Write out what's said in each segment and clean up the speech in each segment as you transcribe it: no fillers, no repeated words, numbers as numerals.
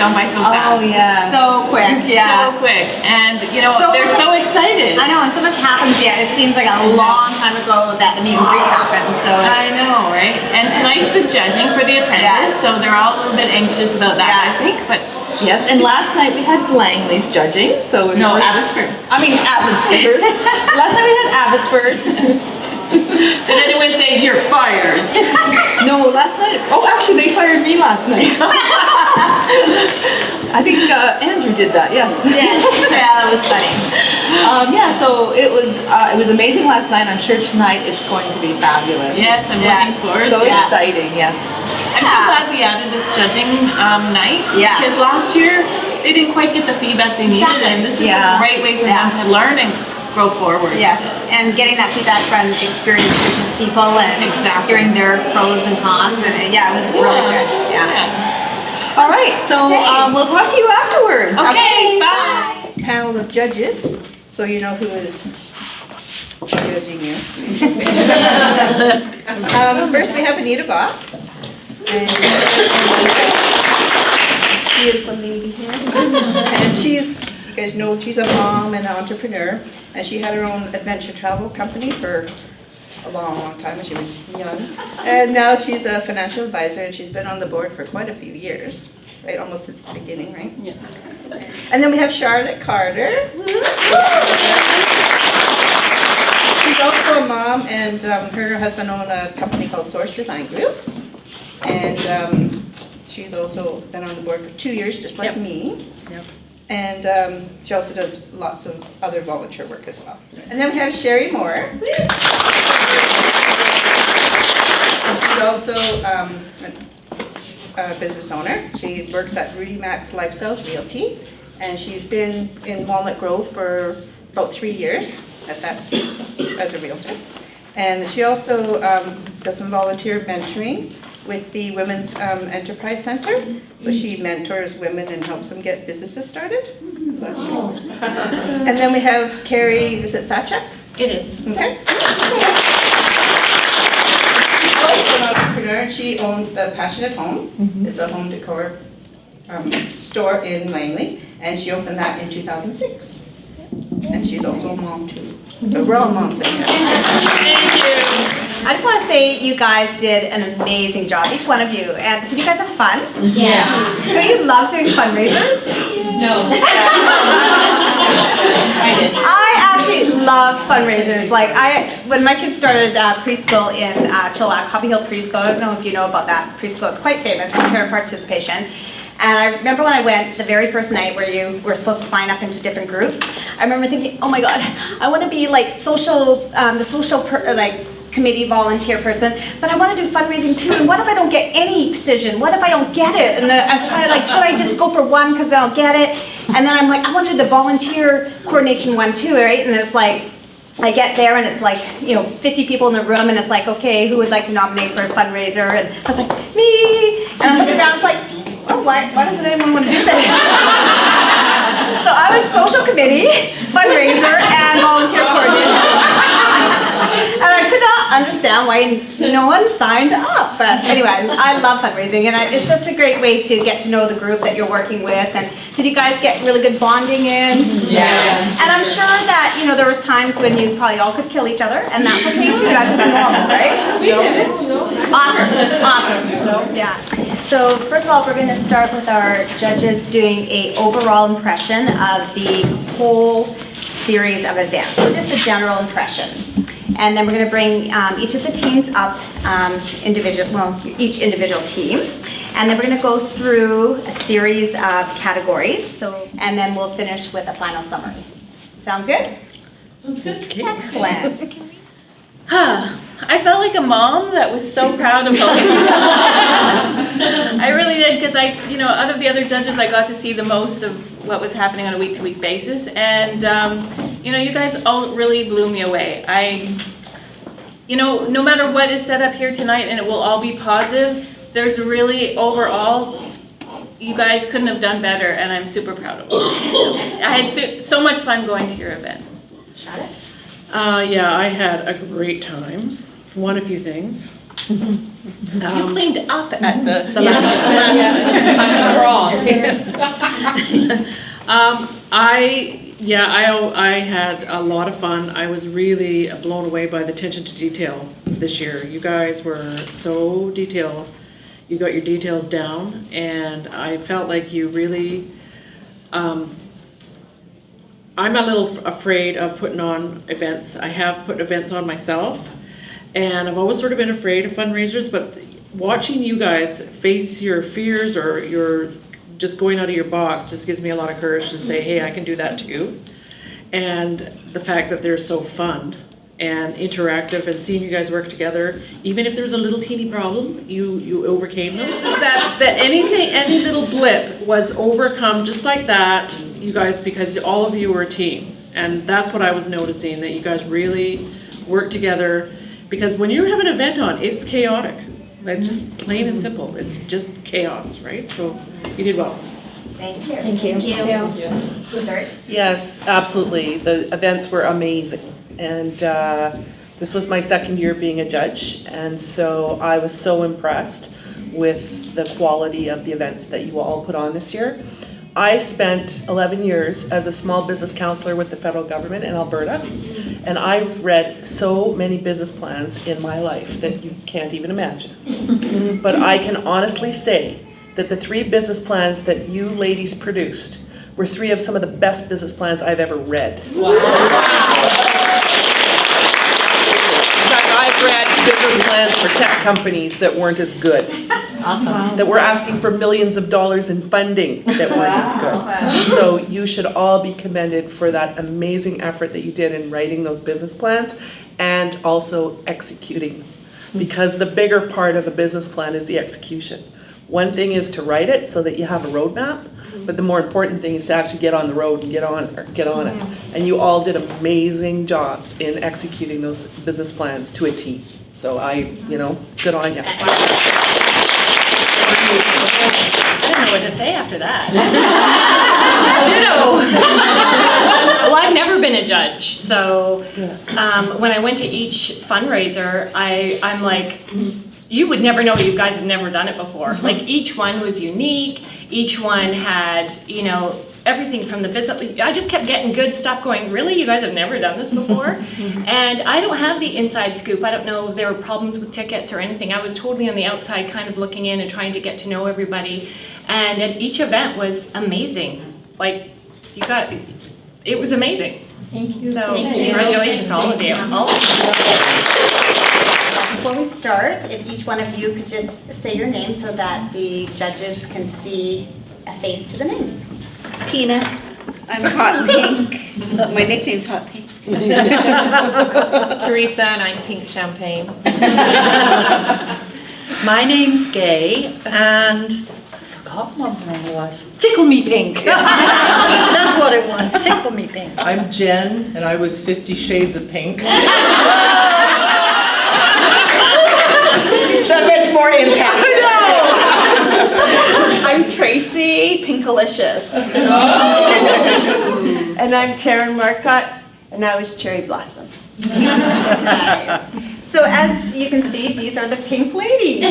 gone by so fast. Oh yeah. So quick, yeah. So quick. And, you know, So they're so excited. I know, and so much happens yet. It seems like a long time ago that the meet and greet happened. So I know, right? And tonight's the judging for the Apprentice, so they're all a little bit anxious about that, I think. But Yes, and last night we had Langley's judging, so we no, were, Abbotsford. I mean Abbotsford. Last night we had Abbotsford. Did anyone say you're fired? No, last night. Oh, actually, they fired me last night. I think Andrew did that. Yes. yeah, that was funny. Yeah, so it was amazing last night. I'm sure tonight it's going to be fabulous. Yes, I'm looking forward So to it. exciting. Yes. I'm so glad we added this judging night. Yes. Because last year they didn't quite get the feedback they needed, and this is a great way for them to learn and grow forward. Yes, and getting that feedback from experienced business people and hearing their pros and cons, and yeah, it was really good. Yeah. All right, so we'll talk to you afterwards. Okay, bye. Panel of judges, so you know who is judging you. First we have Anita Goff. And beautiful lady here. And she's, you guys know, she's a mom and an entrepreneur, and she had her own adventure travel company for a long, long time when she was young. And now she's a financial advisor, and she's been on the board for quite a few years, right? Almost since the beginning, right? Yeah. And then we have Charlotte Carter. She's also a mom, and her husband owned a company called Source Design Group. And she's also been on the board for 2 years, just like me. Yep. And she also does lots of other volunteer work as well. And then we have Sherry Moore. She's also a business owner. She works at Remax Lifestyles Realty, and she's been in Walnut Grove for about 3 years at that as a realtor. And she also does some volunteer mentoring with the Women's Enterprise Center. So she mentors women and helps them get businesses started. So that's cool. And then we have Carrie, is it Fatchuk? It is. Okay. She's also an entrepreneur, and she owns the Passionate Home. It's a home decor store in Langley, and she opened that in 2006. And she's also a mom too. So we're all moms in here. Thank you. I just want to say you guys did an amazing job, each one of you. And did you guys have fun? Yes. Don't you love doing fundraisers? No. I actually love fundraisers. Like when my kids started preschool in Chilliwack, Hoppy Hill Preschool, I don't know if you know about that preschool. It's quite famous for parent participation. And I remember when I went the very first night where you were supposed to sign up into different groups. I remember thinking, oh my God, I want to be like the social committee volunteer person, but I want to do fundraising too. And what if I don't get any position? What if I don't get it? And then I was trying to should I just go for one because then I'll get it? And then I'm like, I want to do the volunteer coordination one too, right? And it's like, I get there and it's like, 50 people in the room, and it's like, okay, who would like to nominate for a fundraiser? And I was like, me. And I'm looking around, it's like, oh, why doesn't anyone want to do that? So I was social committee, fundraiser, and volunteer coordinator. And I could not understand why no one signed up. But anyway, I love fundraising, and it's just a great way to get to know the group that you're working with. And did you guys get really good bonding in? Yes. And I'm sure that, there was times when you probably all could kill each other, and that's okay too. That's just normal, right? We did. Awesome. Yeah. So first of all, we're going to start with our judges doing an overall impression of the whole series of events. So just a general impression. And then we're going to bring each of the teams up, each individual team. And then we're going to go through a series of categories. And then we'll finish with a final summary. Sound good? Sounds good. Excellent. I felt like a mom that was so proud of helping me. I really did, because out of the other judges, I got to see the most of what was happening on a week-to-week basis, and you guys all really blew me away. No matter what is set up here tonight, and it will all be positive, there's really overall, you guys couldn't have done better, and I'm super proud of you. I had so much fun going to your event. Got it? Yeah, I had a great time. Won a few things. You cleaned up at the last I'm strong. I had a lot of fun. I was really blown away by the attention to detail this year. You guys were so detailed. You got your details down, and I felt like you really, I'm a little afraid of putting on events. I have put events on myself, and I've always sort of been afraid of fundraisers, but watching you guys face your fears or your just going out of your box just gives me a lot of courage to say, hey, I can do that too. And the fact that they're so fun and interactive and seeing you guys work together, even if there's a little teeny problem, you overcame them. Is that any little blip was overcome just like that, you guys, because all of you were a team. And that's what I was noticing, that you guys really work together, because when you have an event on, it's chaotic. Like, just plain and simple. It's just chaos, right? So you did well. Thank you. Thank you. Yes, absolutely. The events were amazing. And this was my second year being a judge. And so I was so impressed with the quality of the events that you all put on this year. I spent 11 years as a small business counselor with the federal government in Alberta. And I've read so many business plans in my life that you can't even imagine. But I can honestly say that the 3 business plans that you ladies produced were 3 of some of the best business plans I've ever read. Wow. In fact, I've read business plans for tech companies that weren't as good. Awesome. That were asking for millions of dollars in funding that weren't as good. So you should all be commended for that amazing effort that you did in writing those business plans and also executing. Because the bigger part of a business plan is the execution. One thing is to write it so that you have a roadmap, but the more important thing is to actually get on the road and get on it. And you all did amazing jobs in executing those business plans to a T. So good on you. I don't know what to say after that. Ditto. Well, I've never been a judge, so when I went to each fundraiser, I'm like, you would never know. You guys have never done it before. Like, each one was unique. Each one had, everything from the business. I just kept getting good stuff going, really? You guys have never done this before? And I don't have the inside scoop. I don't know if there were problems with tickets or anything. I was totally on the outside, kind of looking in and trying to get to know everybody. And each event was amazing. Like, it was amazing. Thank you. So, congratulations to all of you. Before we start, if each one of you could just say your name so that the judges can see a face to the names. It's Tina. I'm Hot Pink. My nickname's Hot Pink. Teresa, and I'm Pink Champagne. My name's Gay, and I've forgotten what my name was. Tickle Me Pink. That's what it was. Tickle Me Pink. I'm Jen, and I was 50 Shades of Pink. So much more impact. I'm Tracy, Pinkalicious. And I'm Taryn Marcotte, and I was Cherry Blossom. Nice. So as you can see, these are the pink ladies.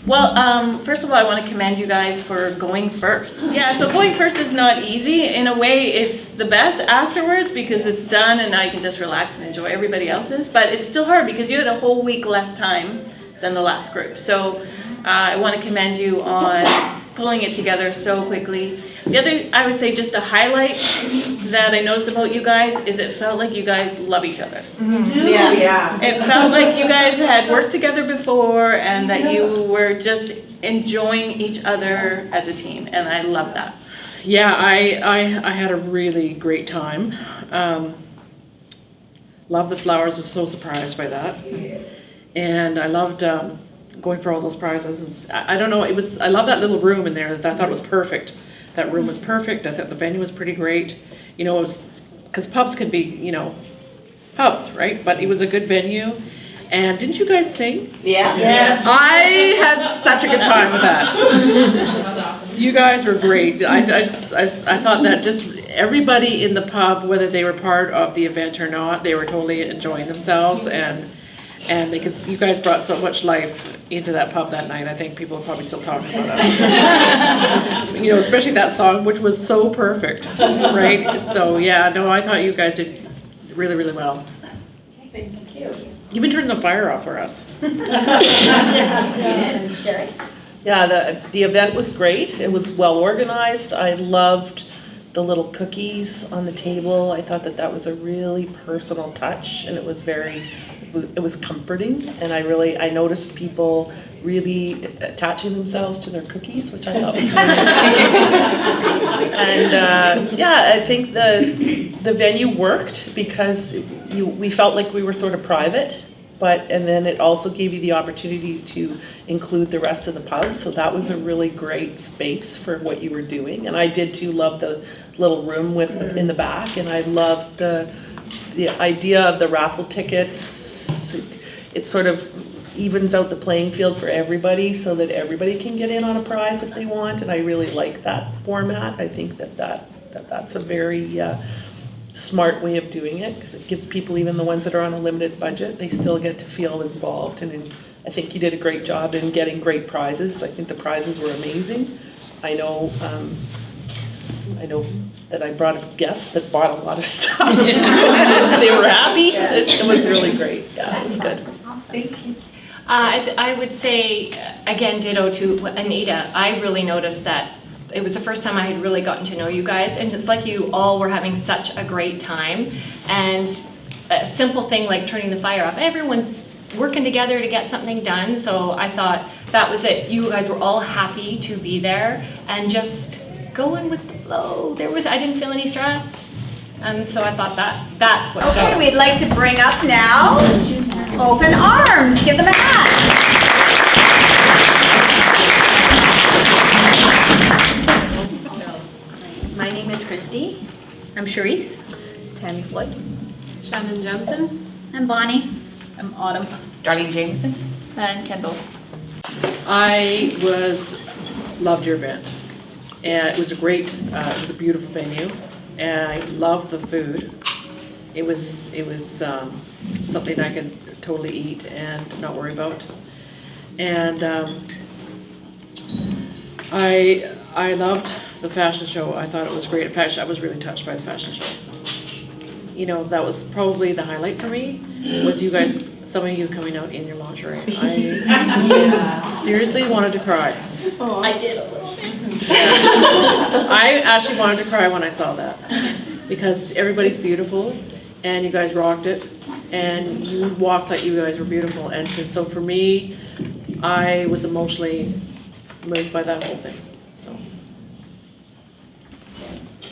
Well, first of all, I want to commend you guys for going first. Yeah, so going first is not easy. In a way, it's the best afterwards because it's done and now you can just relax and enjoy everybody else's. But it's still hard because you had a whole week less time than the last group. So I want to commend you on pulling it together so quickly. The other, I would say, just a highlight that I noticed about you guys is it felt like you guys love each other. Yeah. It felt like you guys had worked together before and that you were just enjoying each other as a team, and I love that. Yeah, I had a really great time. Loved the flowers, was so surprised by that. And I loved going for all those prizes. I don't know, I love that little room in there. I thought it was perfect. That room was perfect. I thought the venue was pretty great. It was, because pubs can be, pubs, right? But it was a good venue. And didn't you guys sing? Yeah. Yes. I had such a good time with that. You guys were great. I thought that just everybody in the pub, whether they were part of the event or not, they were totally enjoying themselves. And And you guys brought so much life into that pub that night. I think people are probably still talking about it. You know, especially that song, which was so perfect, right? So yeah, no, I thought you guys did really, really well. Thank you. You've been turning the fire off for us. Yeah, the event was great. It was well organized. I loved the little cookies on the table. I thought that was a really personal touch, and it was comforting. And I noticed people really attaching themselves to their cookies, which I thought was really And yeah, I think the venue worked because we felt like we were sort of private. And then it also gave you the opportunity to include the rest of the pub. So that was a really great space for what you were doing. And I did too love the little room in the back. And I loved the idea of the raffle tickets. It sort of evens out the playing field for everybody so that everybody can get in on a prize if they want. And I really like that format. I think that's a very smart way of doing it, because it gives people, even the ones that are on a limited budget, they still get to feel involved. And I think you did a great job in getting great prizes. I think the prizes were amazing. I know that I brought guests that bought a lot of stuff. They were happy. It was really great. Yeah, it was good. Thank you. I would say, again, ditto to Anita. I really noticed that it was the first time I had really gotten to know you guys, and just like you all were having such a great time. And a simple thing like turning the fire off, everyone's working together to get something done. So I thought that was it. You guys were all happy to be there and just going with the flow. I didn't feel any stress. So I thought that's what's Okay, we'd like to bring up now Open Arms. Give them a hand. My name is Christy. I'm Charisse. Tammy Floyd. Shannon Johnson. I'm Bonnie. I'm Autumn. Darlene Jameson. And Kendall. I loved your event, and it was a beautiful venue, and I loved the food. It was something I could totally eat and not worry about. And I loved the fashion show. I thought it was great. In fact, I was really touched by the fashion show. You know, that was probably the highlight for me, was you guys, some of you coming out in your lingerie. I seriously wanted to cry. Oh, I did a little bit. I actually wanted to cry when I saw that, because everybody's beautiful, and you guys rocked it, and you walked like you guys were beautiful. And so for me, I was emotionally moved by that whole thing. So.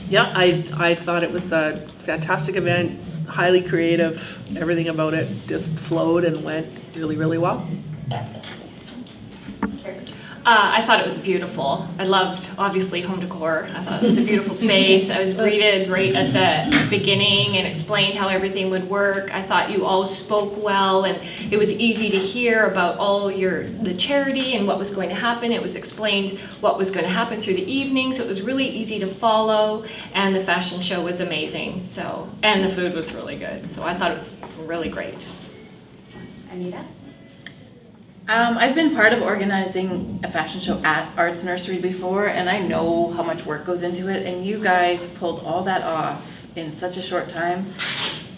Yeah, I thought it was a fantastic event, highly creative. Everything about it just flowed and went really, really well. I thought it was beautiful. I loved, obviously, home decor. I thought it was a beautiful space. I was greeted right at the beginning and explained how everything would work. I thought you all spoke well, and it was easy to hear about the charity and what was going to happen. It was explained what was going to happen through the evening, so it was really easy to follow, and the fashion show was amazing. And the food was really good. So I thought it was really great. Anita? I've been part of organizing a fashion show at Arts Nursery before, and I know how much work goes into it, and you guys pulled all that off in such a short time.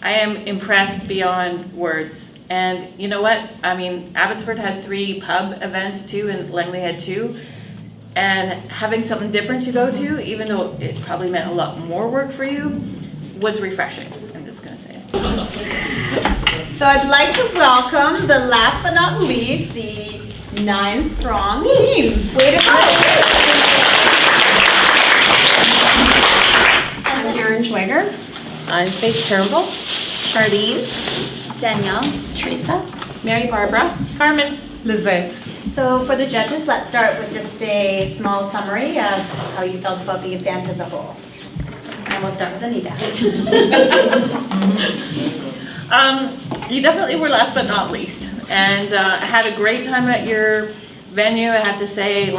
I am impressed beyond words. And you know what? I mean, Abbotsford had 3 pub events too, and Langley had 2. And having something different to go to, even though it probably meant a lot more work for you, was refreshing. I'm just gonna say it. So I'd like to welcome the last but not least, the 9-strong team. Way to go! I'm Karen Schwager. I'm Faith Turnbull. Charlene. Danielle. Teresa. Mary Barbara. Carmen. Lizette. So for the judges, let's start with just a small summary of how you felt about the event as a whole. And we'll start with Anita. You definitely were last but not least, and I had a great time at your venue. I have to say,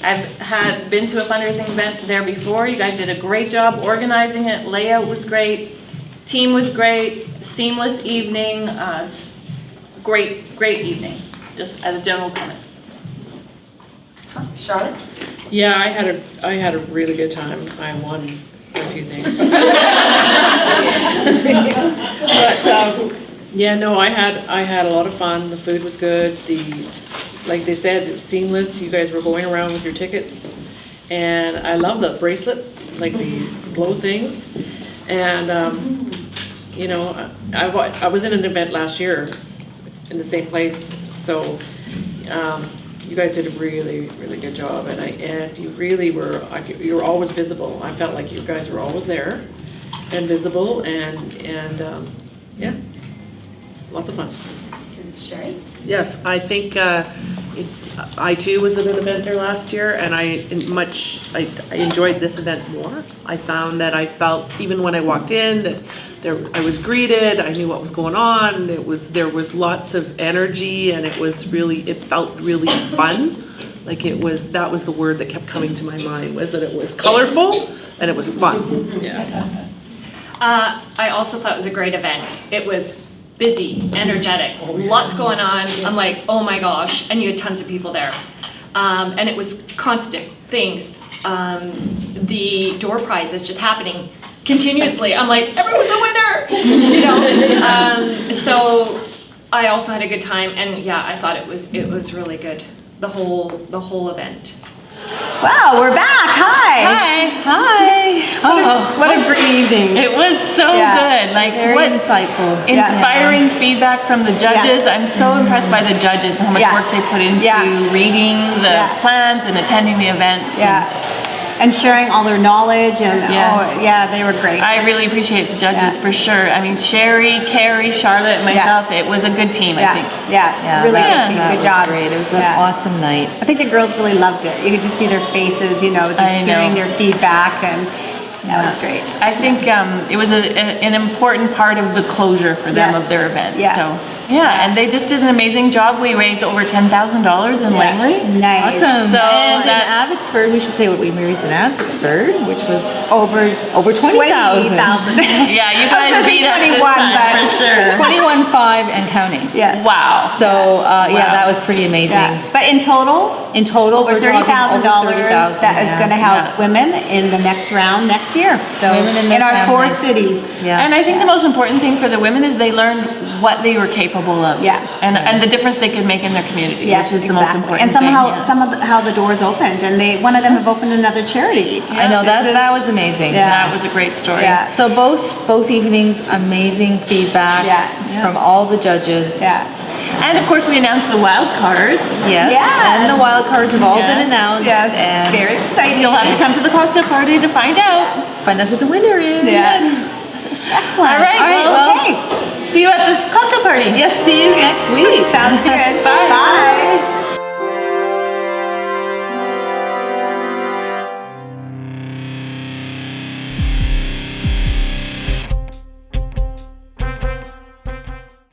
I've been to a fundraising event there before. You guys did a great job organizing it. Layout was great, team was great, seamless evening. great evening, just as a general comment. Charlotte? Yeah, I had a really good time. I won a few things. But yeah, no, I had a lot of fun. The food was good. Like they said, it was seamless. You guys were going around with your tickets, and I love the bracelet, like the glow things. And you know, I was in an event last year in the same place, so you guys did a really good job, and you really were always visible. I felt like you guys were always there and visible, and yeah, lots of fun. Sherry? Yes, I think I too was at an event there last year, and I enjoyed this event more. I found that I felt, even when I walked in, that I was greeted, I knew what was going on, there was lots of energy, and it felt really fun. Like that was the word that kept coming to my mind, was that it was colorful and it was fun. Yeah. I also thought it was a great event. It was busy, energetic, lots going on. I'm like, oh my gosh, and you had tons of people there. And it was constant things. The door prize is just happening continuously. I'm like, everyone's a winner, you know. So I also had a good time, and yeah, I thought it was really good. The whole event. Wow, we're back. Hi. Hi. Oh, What a great evening. It was so Yeah. good. Like Very what insightful. inspiring feedback from the judges. I'm so impressed by the judges and how much Yeah. work they put into Yeah. reading the Yeah. plans and attending the events. Yeah. And sharing all their knowledge and Yes. oh yeah, they were great. I really appreciate the judges Yeah. for sure. I mean, Sherry, Carrie, Charlotte, and myself, it was a good team, I think. Yeah, really Yeah. good team. That Good was job. great. It was an Yeah. awesome night. I think the girls really loved it. You could just see their faces, you know, just I know. hearing their feedback, and that was great. I think it was an important part of the closure for them Yes. of their events. Yes. So yeah, and they just did an amazing job. We raised over $10,000 in Langley. Nice. Awesome. So and in that's- Abbotsford, we should say what we raised in Abbotsford, which was Over over 20,000. 20,000. Yeah, you I was guys gonna say beat us this 21, time but- for sure. 21.5 and counting. Yeah. Wow. So yeah, Wow. that was pretty amazing. Yeah. But in total, In total, over we're talking $30,000 over 30,000, that is yeah. going to help Yeah. women in the next round next year. So Women and their our four families. cities. Yeah. And I think the most important thing for the women is they learned what they were capable of. Yeah. And the difference they could make in their community, Yes, which is the most exactly. important And thing. somehow, Yeah. how the doors opened, and one of them have opened another charity. I know that was amazing. Yeah. That was a great story. Yeah. So both evenings, amazing feedback Yeah. from all the judges. Yeah. And of course, we announced the wild cards. Yes. Yes. And the wild cards have all been Yes. announced. Yes. And Very exciting. You'll have to come to the cocktail party to find out. find out who the winner is. Yeah. Excellent. All right, All right, well, Okay. see you at the cocktail party. Yes, see you next week. Sounds good. Bye.